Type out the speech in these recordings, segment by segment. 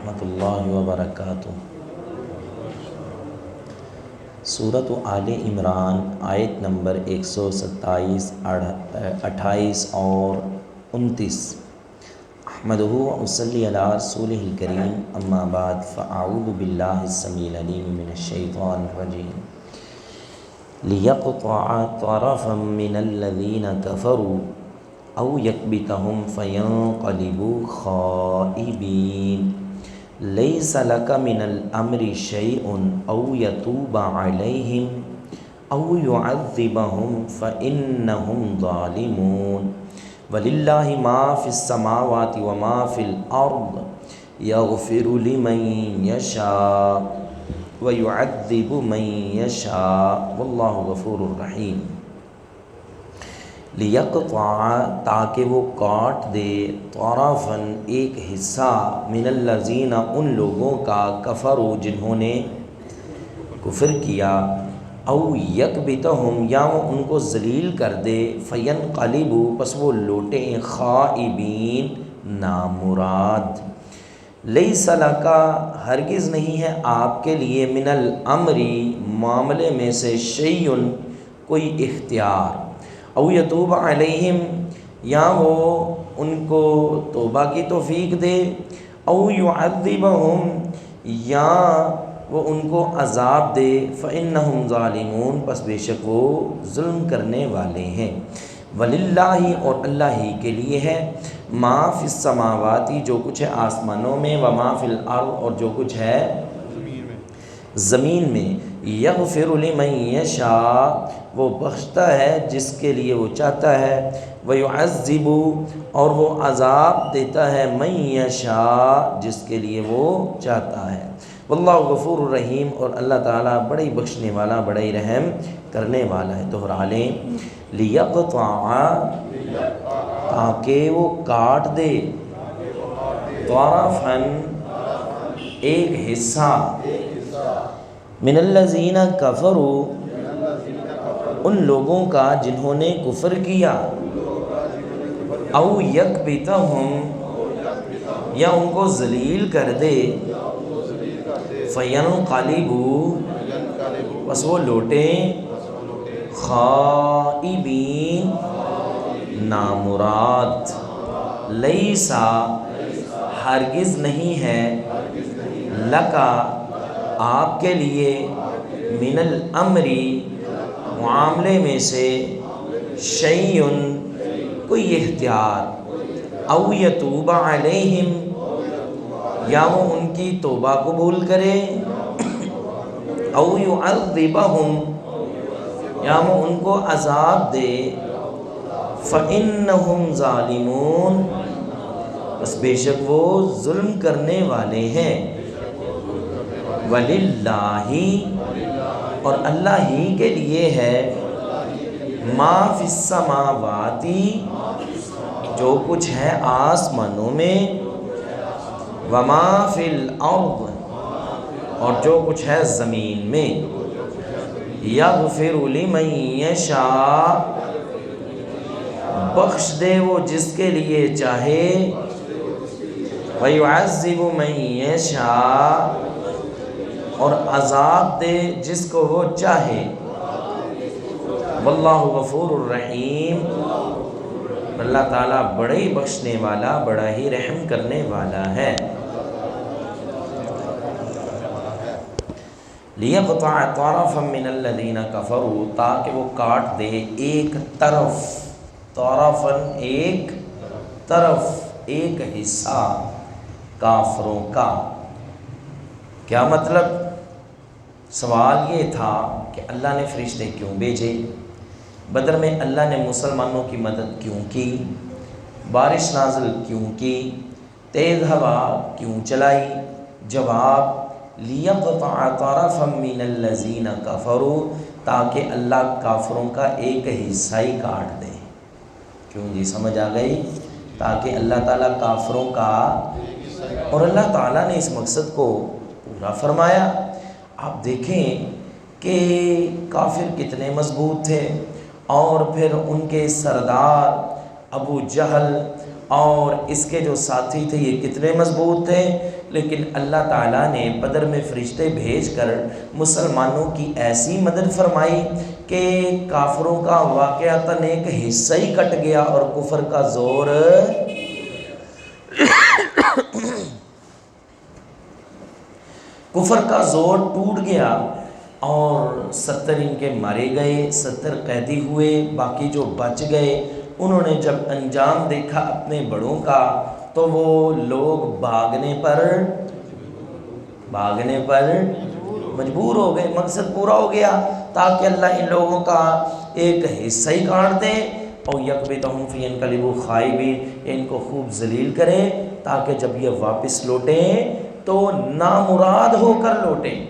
رحمۃ اللہ وبرکاتہ۔ سورۃ آل عمران آیت نمبر 127، 28 اور 29۔ احمدہ وصلی علی رسولہ الکریم، اما بعد فاعوذ باللہ السمیع العلیم من الشیطان الرجیم۔ لیقطع طرفا من الذین کفروا او یکبتہم فینقلبوا خائبین۔ لیس لک من الامر شیء او یتوب علیہم او یعذبہم فانہم ظالمون۔ وللہ ما فی السماوات وما فی الارض یغفر لمن یشاء ویعذب من یشاء واللہ غفور الرحیم۔ لیقطع، تاکہ وہ کاٹ دے، طرفاً ایک حصہ، من الذین ان لوگوں کا، کفروا جنہوں نے کفر کیا، او یکبتہم یا وہ ان کو ذلیل کر دے، فینقلبوا پس وہ لوٹیں، خائبین نامراد۔ لیس لکا ہرگز نہیں ہے آپ کے لیے، من الامر معاملے میں سے، شیء کوئی اختیار، او یتوب علیہم یا وہ ان کو توبہ کی توفیق دے، او یعذبہم یا وہ ان کو عذاب دے، فإنہم ظالمون پس بے شک وہ ظلم کرنے والے ہیں۔ وللہ اور اللہ ہی کے لیے ہے، ما فی السماواتی جو کچھ ہے آسمانوں میں، وما فی الارض اور جو کچھ ہے زمین میں، یغفر لمن یشاء وہ بخشتا ہے جس کے لیے وہ چاہتا ہے، ویعذب اور وہ عذاب دیتا ہے، من یشاء جس کے لیے وہ چاہتا ہے۔ واللہ غفور الرحیم اور اللہ تعالیٰ بڑا ہی بخشنے والا، بڑا ہی رحم کرنے والا ہے۔ دوہرا لیں، لیقطع تاکہ وہ کاٹ دے، طرفاً ایک حصہ، من الذین کفروا ان لوگوں کا جنہوں نے کفر کیا، او یکبتہم یا ان کو ذلیل کر دے، فینقلبوا پس وہ لوٹیں، خائبین نامراد۔ لیسا ہرگز نہیں ہے، لکا آپ کے لیے، من الامر معاملے میں سے، شیء کوئی اختیار، او یتوب علیہم یا وہ ان کی توبہ قبول کرے، او یعذبہم یا وہ ان کو عذاب دے، فإنہم ظالمون بس بے شک وہ ظلم کرنے والے ہیں۔ وللہ اور اللہ ہی کے لیے ہے، ما فی السماواتی جو کچھ ہے آسمانوں میں، وما فی الارض اور جو کچھ ہے زمین میں، یغفر لمن یشاء بخش دے وہ جس کے لیے چاہے، ویعذب من یشاء اور عذاب دے جس کو وہ چاہے۔ واللہ غفور الرحیم اللہ تعالیٰ بڑا ہی بخشنے والا، بڑا ہی رحم کرنے والا ہے۔ لیقطع طرفا من الذین کفروا تاکہ وہ کاٹ دے ایک طرف، طرفا ایک طرف، ایک حصہ کافروں کا۔ کیا مطلب؟ سوال یہ تھا کہ اللہ نے فرشتے کیوں بھیجے، بدر میں اللہ نے مسلمانوں کی مدد کیوں کی، بارش نازل کیوں کی، تیز ہوا کیوں چلائی؟ جواب، لیقطع طرفا من الذین کفروا تاکہ اللہ کافروں کا ایک حصہ ہی کاٹ دے۔ کیوں جی سمجھ آ گئی؟ تاکہ اللہ تعالیٰ کافروں کا، اور اللہ تعالیٰ نے اس مقصد کو پورا فرمایا۔ آپ دیکھیں کہ کافر کتنے مضبوط تھے، اور پھر ان کے سردار ابو جہل اور اس کے جو ساتھی تھے یہ کتنے مضبوط تھے لیکن اللہ تعالیٰ نے بدر میں فرشتے بھیج کر مسلمانوں کی ایسی مدد فرمائی کہ کافروں کا واقعتاً ایک حصہ ہی کٹ گیا اور کفر کا زور کفر کا زور ٹوٹ گیا اور 70 ان کے مارے گئے، 70 قیدی ہوئے، باقی جو بچ گئے انہوں نے جب انجام دیکھا اپنے بڑوں کا تو وہ لوگ بھاگنے پر مجبور ہو گئے، مقصد پورا ہو گیا تاکہ اللہ ان لوگوں کا ایک حصہ ہی کاٹ دے اور یکبتہم فی انقلبوا خائبین، ان کو خوب ذلیل کرے تاکہ جب یہ واپس لوٹیں تو نامراد ہو کر لوٹیں،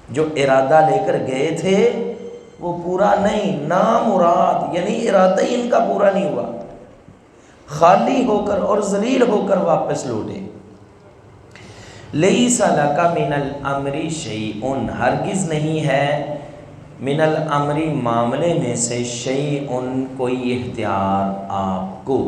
جو ارادہ لے کر گئے تھے وہ پورا نہیں، نامراد یعنی ارادہ ہی ان کا پورا نہیں ہوا، خالی ہو کر اور ذلیل ہو کر واپس لوٹے۔ لیس لک من الامر شیء، ہرگز نہیں ہے من الامر معاملے میں سے شیء کوئی اختیار آپ کو۔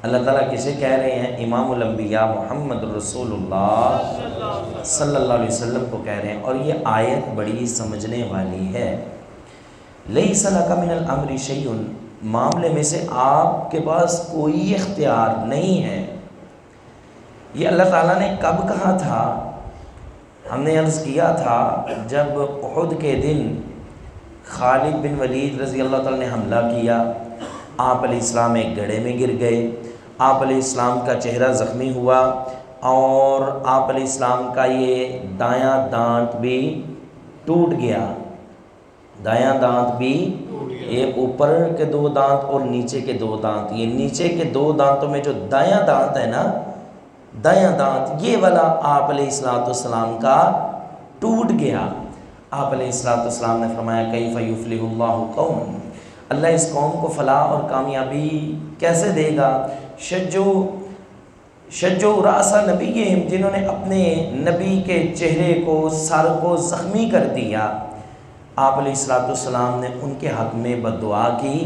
اللہ تعالیٰ کسے کہہ رہے ہیں؟ امام الانبیاء محمد رسول اللہ صلی اللہ علیہ وسلم کو کہہ رہے ہیں، اور یہ آیت بڑی سمجھنے والی ہے۔ لیس لک من الامر شیء، معاملے میں سے آپ کے پاس کوئی اختیار نہیں ہے۔ یہ اللہ تعالیٰ نے کب کہا تھا؟ ہم نے عرض کیا تھا جب احد کے دن خالد بن ولید رضی اللہ تعالیٰ نے حملہ کیا، آپ علیہ السلام ایک گڑھے میں گر گئے، آپ علیہ السلام کا چہرہ زخمی ہوا اور آپ علیہ السلام کا یہ دایاں دانت بھی ٹوٹ گیا، دایاں دانت بھی، یہ اوپر کے 2 دانت اور نیچے کے 2 دانت، یہ نیچے کے 2 دانتوں میں جو دایاں دانت ہے نا، دایاں دانت یہ والا آپ علیہ السلام کا ٹوٹ گیا۔ آپ علیہ السلام نے فرمایا کیف یفلح اللہ قوم، اللہ اس قوم کو فلاح اور کامیابی کیسے دے گا؟ شجو رأس نبیہم، جنہوں نے اپنے نبی کے چہرے کو، سر کو زخمی کر دیا۔ آپ علیہ السلام نے ان کے حق میں بد دعا کی،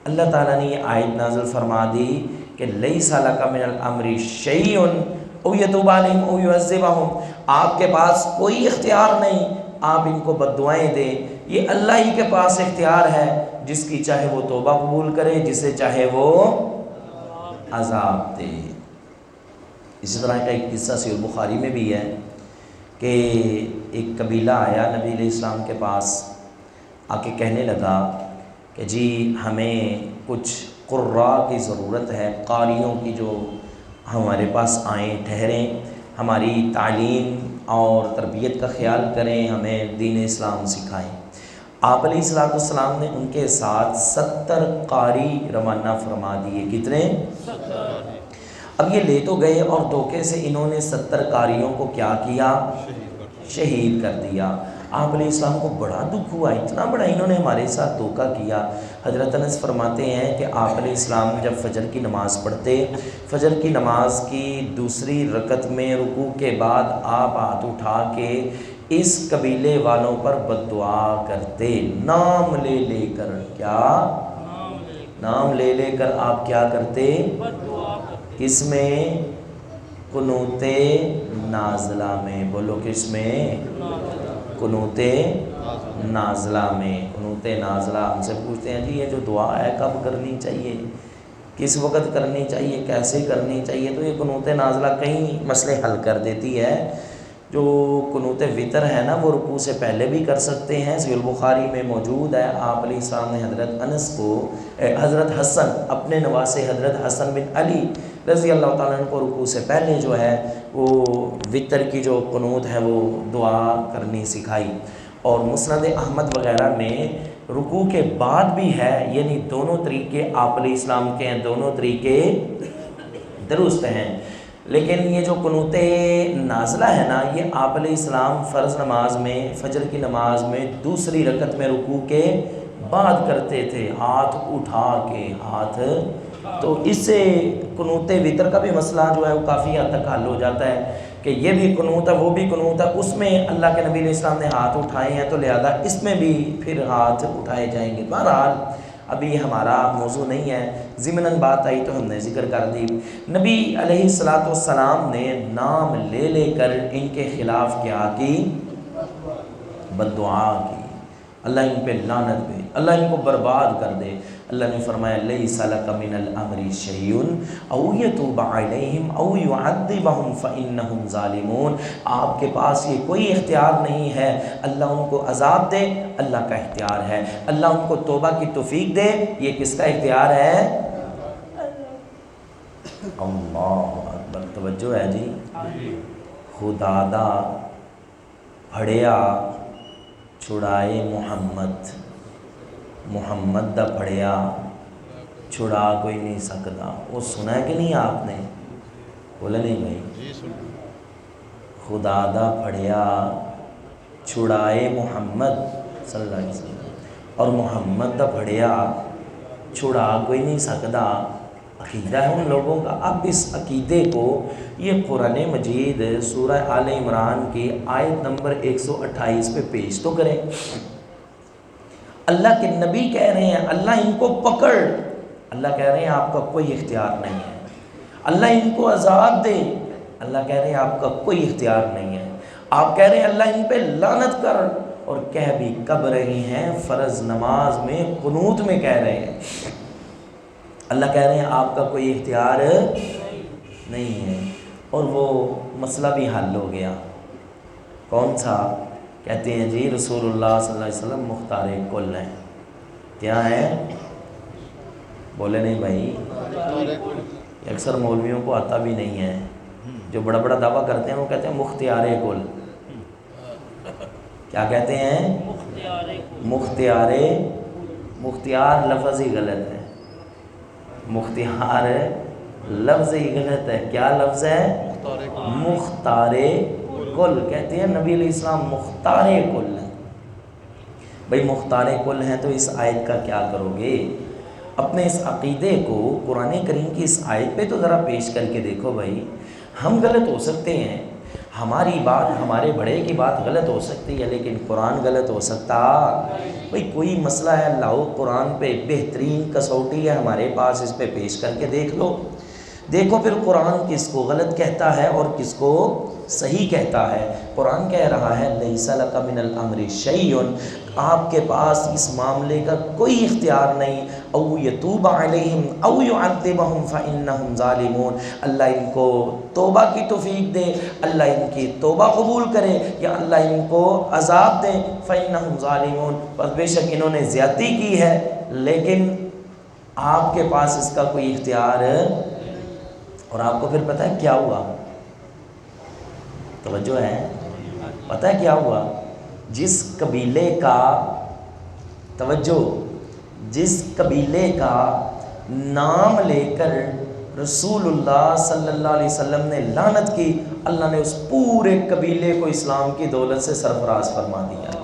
اللہ تعالیٰ نے یہ آیت نازل فرما دی کہ لیس لک من الامر شیء او یتوب علیہم او یعذبہم، آپ کے پاس کوئی اختیار نہیں آپ ان کو بد دعائیں دیں، یہ اللہ ہی کے پاس اختیار ہے، جس کی چاہے وہ توبہ قبول کرے، جسے چاہے وہ عذاب دے۔ اسی طرح کا ایک قصہ صحیح بخاری میں بھی ہے کہ ایک قبیلہ آیا نبی علیہ السلام کے پاس، آ کے کہنے لگا کہ جی ہمیں کچھ قراء کی ضرورت ہے، قاریوں کی جو ہمارے پاس آئیں، ٹھہریں، ہماری تعلیم اور تربیت کا خیال کریں، ہمیں دین اسلام سکھائیں۔ آپ علیہ السلام نے ان کے ساتھ 70 قاری روانہ فرما دیے۔ کتنے؟ 70۔ اب یہ لے تو گئے اور دھوکے سے انہوں نے 70 قاریوں کو کیا کیا؟ شہید کر دیا۔ آپ علیہ السلام کو بڑا دکھ ہوا، اتنا بڑا انہوں نے ہمارے ساتھ دھوکہ کیا۔ حضرت انس فرماتے ہیں کہ آپ علیہ السلام جب فجر کی نماز پڑھتے، فجر کی نماز کی دوسری رکعت میں رکوع کے بعد آپ ہاتھ اٹھا کے اس قبیلے والوں پر بد دعا کرتے، نام لے لے کر۔ کیا نام لے لے کر آپ کیا کرتے؟ کس میں؟ قنوت نازلہ میں۔ بولو کس میں؟ قنوت نازلہ میں۔ قنوت نازلہ ہم سے پوچھتے ہیں جی یہ جو دعا ہے کب کرنی چاہیے، کس وقت کرنی چاہیے، کیسے کرنی چاہیے؟ تو یہ قنوت نازلہ کئی مسئلے حل کر دیتی ہے۔ جو قنوت وطر ہے نا وہ رکوع سے پہلے بھی کر سکتے ہیں، صحیح البخاری میں موجود ہے۔ آپ علیہ السلام نے حضرت انس کو، حضرت حسن اپنے نواسے حضرت حسن بن علی رضی اللہ تعالیٰ عنہ کو رکوع سے پہلے جو ہے وہ وطر کی جو قنوت ہے وہ دعا کرنی سکھائی۔ اور مسند احمد وغیرہ میں رکوع کے بعد بھی ہے، یعنی دونوں طریقے آپ علیہ السلام کے ہیں، دونوں طریقے درست ہیں۔ لیکن یہ جو قنوت نازلہ ہے نا یہ آپ علیہ السلام فرض نماز میں، فجر کی نماز میں دوسری رکعت میں رکوع کے بعد کرتے تھے، ہاتھ اٹھا کے، ہاتھ۔ تو اس سے قنوت وطر کا بھی مسئلہ جو ہے وہ کافی حد تک حل ہو جاتا ہے کہ یہ بھی قنوت ہے وہ بھی قنوت ہے، اس میں اللہ کے نبی علیہ السلام نے ہاتھ اٹھائے ہیں تو لہذا اس میں بھی پھر ہاتھ اٹھائے جائیں گے۔ بہرحال ابھی یہ ہمارا موضوع نہیں ہے، ضمناً بات آئی تو ہم نے ذکر کر دی۔ نبی علیہ الصلوۃ والسلام نے نام لے لے کر ان کے خلاف کیا کی؟ بد دعا کی، اللہ ان پہ لعنت دے، اللہ ان کو برباد کر دے۔ اللہ نے فرمایا لیس لک من الامر شیء او یتوب علیہم او یعذبہم فانہم ظالمون۔ آپ کے پاس یہ کوئی اختیار نہیں ہے، اللہ ان کو عذاب دے اللہ کا اختیار ہے، اللہ ان کو توبہ کی توفیق دے یہ کس کا اختیار ہے؟ اللہ اکبر، توجہ ہے جی۔ خدا دا پھڑیا چھڑائے محمد، محمد دا پھڑیا چھڑا کوئی نہیں سکتا۔ وہ سنا ہے کہ نہیں آپ نے؟ بولے نہیں بھائی؟ خدا دا پھڑیا چھڑائے محمد صلی اللہ علیہ وسلم، اور محمد دا پھڑیا چھڑا کوئی نہیں سکتا، عقیدہ ہے ان لوگوں کا۔ اب اس عقیدے کو یہ قرآن مجید سورہ آل عمران کی آیت نمبر 128 پہ پیش تو کریں۔ اللہ کے نبی کہہ رہے ہیں اللہ ان کو پکڑ، اللہ کہہ رہے ہیں آپ کا کوئی اختیار نہیں ہے، اللہ ان کو عذاب دے، اللہ کہہ رہے ہیں آپ کا کوئی اختیار نہیں ہے، آپ کہہ رہے ہیں اللہ ان پہ لعنت کر، اور کہہ بھی کب رہے ہیں؟ فرض نماز میں قنوت میں کہہ رہے ہیں۔ اللہ کہہ رہے ہیں آپ کا کوئی اختیار نہیں ہے، اور وہ مسئلہ بھی حل ہو گیا۔ کون سا؟ کہتے ہیں جی رسول اللہ صلی اللہ علیہ وسلم مختار کل ہیں۔ کیا ہے؟ بولے نہیں بھائی؟ اکثر مولویوں کو آتا بھی نہیں ہے، جو بڑا بڑا دعویٰ کرتے ہیں وہ کہتے ہیں مختار کل۔ کیا کہتے ہیں؟ مختار، مختار لفظ ہی غلط ہے، مختار لفظ ہی غلط ہے۔ کیا لفظ ہے؟ مختار کل۔ کہتے ہیں نبی علیہ السلام مختار کل ہیں۔ بھئی مختار کل ہیں تو اس آیت کا کیا کرو گے؟ اپنے اس عقیدے کو قرآن کریم کی اس آیت پہ تو ذرا پیش کر کے دیکھو بھائی۔ ہم غلط ہو سکتے ہیں، ہماری بات، ہمارے بڑے کی بات غلط ہو سکتی ہے، لیکن قرآن غلط ہو سکتا؟ بھئی کوئی مسئلہ ہے لاؤ قرآن پہ، بہترین کسوٹی ہے ہمارے پاس، اس پہ پیش کر کے دیکھ لو، دیکھو پھر قرآن کس کو غلط کہتا ہے اور کس کو صحیح کہتا ہے۔ قرآن کہہ رہا ہے لیس لک من الامر شیء، آپ کے پاس اس معاملے کا کوئی اختیار نہیں، او یتوب علیہم او یعذبہم فانہم ظالمون، اللہ ان کو توبہ کی توفیق دے، اللہ ان کی توبہ قبول کرے، یا اللہ ان کو عذاب دے، فانہم ظالمون، بس بے شک انہوں نے زیادتی کی ہے، لیکن آپ کے پاس اس کا کوئی اختیار ہے۔ اور آپ کو پھر پتہ ہے کیا ہوا؟ توجہ ہے؟ پتہ ہے کیا ہوا؟ جس قبیلے کا، توجہ، جس قبیلے کا نام لے کر رسول اللہ صلی اللہ علیہ وسلم نے لعنت کی، اللہ نے اس پورے قبیلے کو اسلام کی دولت سے سرفراز فرما دیا۔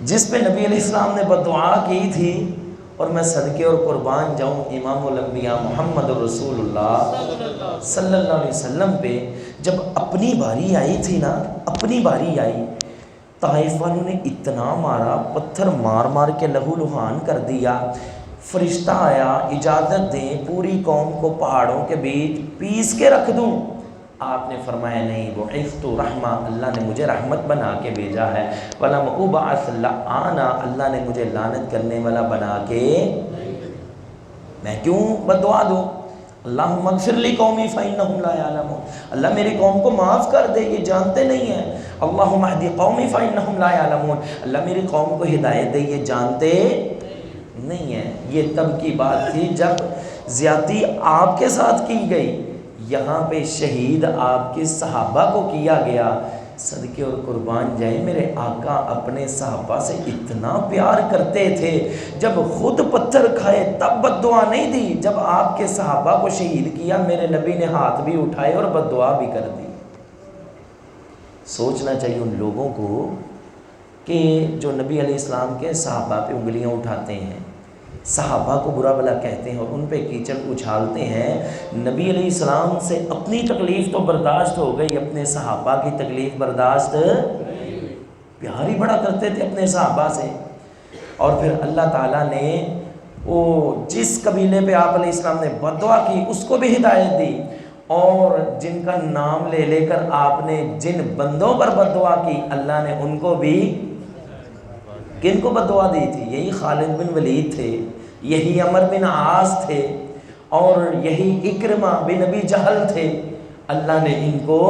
جس پہ نبی علیہ السلام نے بددعا کی تھی، اور میں صدقے اور قربان جاؤں امام الانبیاء محمد رسول اللہ صلی اللہ علیہ وسلم پہ، جب اپنی باری آئی تھی نا، اپنی باری آئی، طائف والوں نے اتنا مارا، پتھر مار مار کے لہو لہان کر دیا۔ فرشتہ آیا اجازت دیں پوری قوم کو پہاڑوں کے بیچ پیس کے رکھ دوں، آپ نے فرمایا نہیں، بعثت رحمہ، اللہ نے مجھے رحمت بنا کے بھیجا ہے، وَلَمْ أُبْعَثْ لَعَانًا، اللہ نے مجھے لعنت کرنے والا بنا کے، میں کیوں بد دعا دوں؟ اللہم اغفر لی قومی فإنہم لا یعلمون، اللہ میری قوم کو معاف کر دے یہ جانتے نہیں ہیں، اللہم اہدی قومی فإنہم لا یعلمون، اللہ میری قوم کو ہدایت دے یہ جانتے نہیں ہیں۔ یہ تب کی بات تھی جب زیادتی آپ کے ساتھ کی گئی، یہاں پہ شہید آپ کے صحابہ کو کیا گیا۔ صدقے اور قربان جائے میرے آقا اپنے صحابہ سے اتنا پیار کرتے تھے، جب خود پتھر کھائے تب بد دعا نہیں دی، جب آپ کے صحابہ کو شہید کیا میرے نبی نے ہاتھ بھی اٹھائے اور بد دعا بھی کر دی۔ سوچنا چاہیے ان لوگوں کو کہ جو نبی علیہ السلام کے صحابہ پہ انگلیاں اٹھاتے ہیں، صحابہ کو برا بھلا کہتے ہیں اور ان پہ کیچڑ اچھالتے ہیں۔ نبی علیہ السلام سے اپنی تکلیف تو برداشت ہو گئی، اپنے صحابہ کی تکلیف برداشت، پیار ہی بڑا کرتے تھے اپنے صحابہ سے۔ اور پھر اللہ تعالیٰ نے وہ جس قبیلے پہ آپ علیہ السلام نے بد دعا کی اس کو بھی ہدایت دی، اور جن کا نام لے لے کر آپ نے جن بندوں پر بد دعا کی اللہ نے ان کو بھی، کن کو بد دعا دی تھی؟ یہی خالد بن ولید تھے، یہی عمر بن عاص تھے، اور یہی اکرمہ بن ابی جہل تھے، اللہ نے ان کو،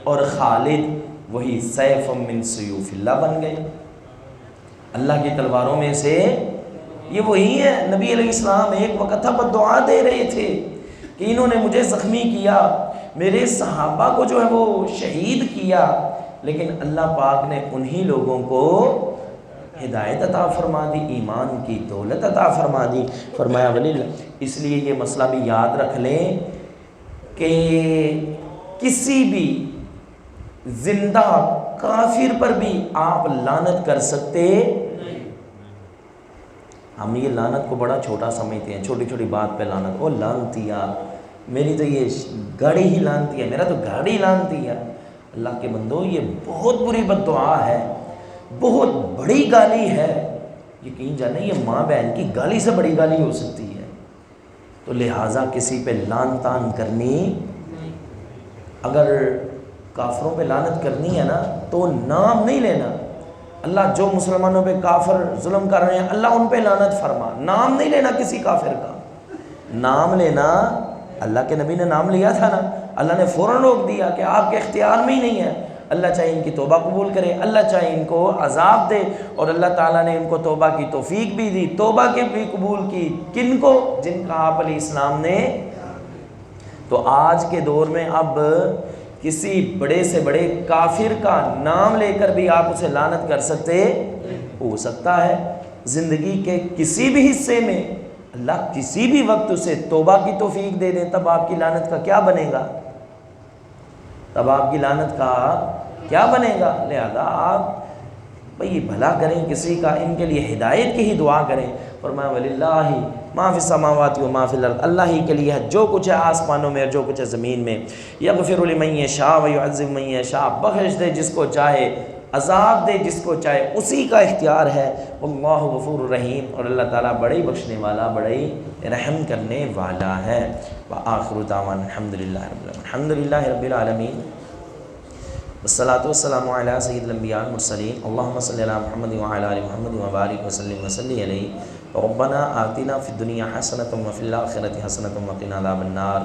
اور خالد وہی سیف من سیوف اللہ بن گئے، اللہ کی تلواروں میں سے یہ وہی ہے۔ نبی علیہ السلام ایک وقت تھا بد دعا دے رہے تھے کہ انہوں نے مجھے زخمی کیا، میرے صحابہ کو جو ہے وہ شہید کیا، لیکن اللہ پاک نے انہی لوگوں کو ہدایت عطا فرما دی، ایمان کی دولت عطا فرما دی۔ فرمایا ولی اس لیے یہ مسئلہ بھی یاد رکھ لیں کہ کسی بھی زندہ کافر پر بھی آپ لعنت کر سکتے۔ ہم یہ لعنت کو بڑا چھوٹا سمجھتے ہیں، چھوٹی چھوٹی بات پہ لعنت، او لعنتیا میری تو یہ گاڑی ہی لعنتی ہے، میرا تو گاڑی لعنتی ہے۔ اللہ کے بندو یہ بہت بری بد دعا ہے، بہت بڑی گالی ہے، یقین جانیں یہ ماں بہن کی گالی سے بڑی گالی ہو سکتی ہے۔ تو لہٰذا کسی پہ لعن طعن کرنی، اگر کافروں پہ لعنت کرنی ہے نا تو نام نہیں لینا، اللہ جو مسلمانوں پہ کافر ظلم کر رہے ہیں اللہ ان پہ لعنت فرما، نام نہیں لینا کسی کافر کا۔ نام لینا، اللہ کے نبی نے نام لیا تھا نا، اللہ نے فوراً روک دیا کہ آپ کے اختیار میں ہی نہیں ہے، اللہ چاہے ان کی توبہ قبول کرے، اللہ چاہے ان کو عذاب دے، اور اللہ تعالیٰ نے ان کو توبہ کی توفیق بھی دی، توبہ کے بھی قبول کی، کن کو؟ جن کا آپ علیہ السلام نے۔ تو آج کے دور میں اب کسی بڑے سے بڑے کافر کا نام لے کر بھی آپ اسے لعنت کر سکتے، ہو سکتا ہے زندگی کے کسی بھی حصے میں اللہ کسی بھی وقت اسے توبہ کی توفیق دے دے، تب آپ کی لعنت کا کیا بنے گا؟ تب آپ کی لعنت کا کیا بنے گا؟ لہذا آپ بھئی بھلا کریں کسی کا، ان کے لیے ہدایت کی ہی دعا کریں۔ فرمایا وَلِلَّهِ مَا فِي السَّمَاوَاتِ وَمَا فِي الْأَرْضِ، اللہ ہی کے لیے ہے جو کچھ ہے آسمانوں میں اور جو کچھ ہے زمین میں۔ يَغْفِرُ لِمَن يَشَاءُ وَيُعَذِّبُ مَن يَشَاءُ، بخش دے جس کو چاہے، عذاب دے جس کو چاہے، اسی کا اختیار ہے۔ وَاللَّهُ غَفُورٌ رَحِيمٌ، اور اللہ تعالیٰ بڑے بخشنے والا، بڑے رحم کرنے والا ہے۔ وَآخِرُ دعوانا الحمد للہ رب العالمین، الحمد للہ رب العالمین، والصلاة والسلام علی سید الانبیاء والمرسلین، اللہم صلی علی محمد وعلی آل محمد وبارک وسلم وصلی علیہ۔ ربنا آتنا فی الدنیا حسنۃ وفی الآخرۃ حسنۃ وقنا عذاب النار۔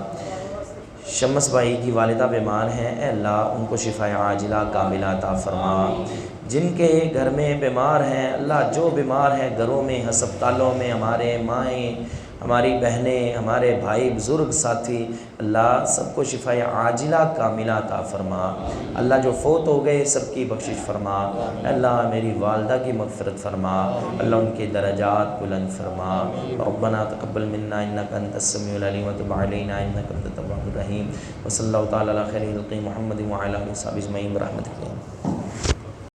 شمس بھائی کی والدہ بیمار ہیں، اے اللہ ان کو شفاء عاجلہ کاملہ عطا فرما۔ جن کے گھر میں بیمار ہیں اللہ، جو بیمار ہیں گھروں میں، ہسپتالوں میں، ہمارے مائیں، ہماری بہنیں، ہمارے بھائی بزرگ ساتھی، اللہ سب کو شفاء عاجلہ کاملہ عطا فرما۔ اللہ جو فوت ہو گئے سب کی بخشش فرما، اللہ میری والدہ کی مغفرت فرما، اللہ ان کے درجات بلند فرما۔ ربنا تقبل منا انک انت السمیع العلیم وتب علینا انک انت التواب الرحیم، وصلی اللہ تعالی علی خیر خلق محمد وعلی آلہ وصحبہ اجمعین برحمتک۔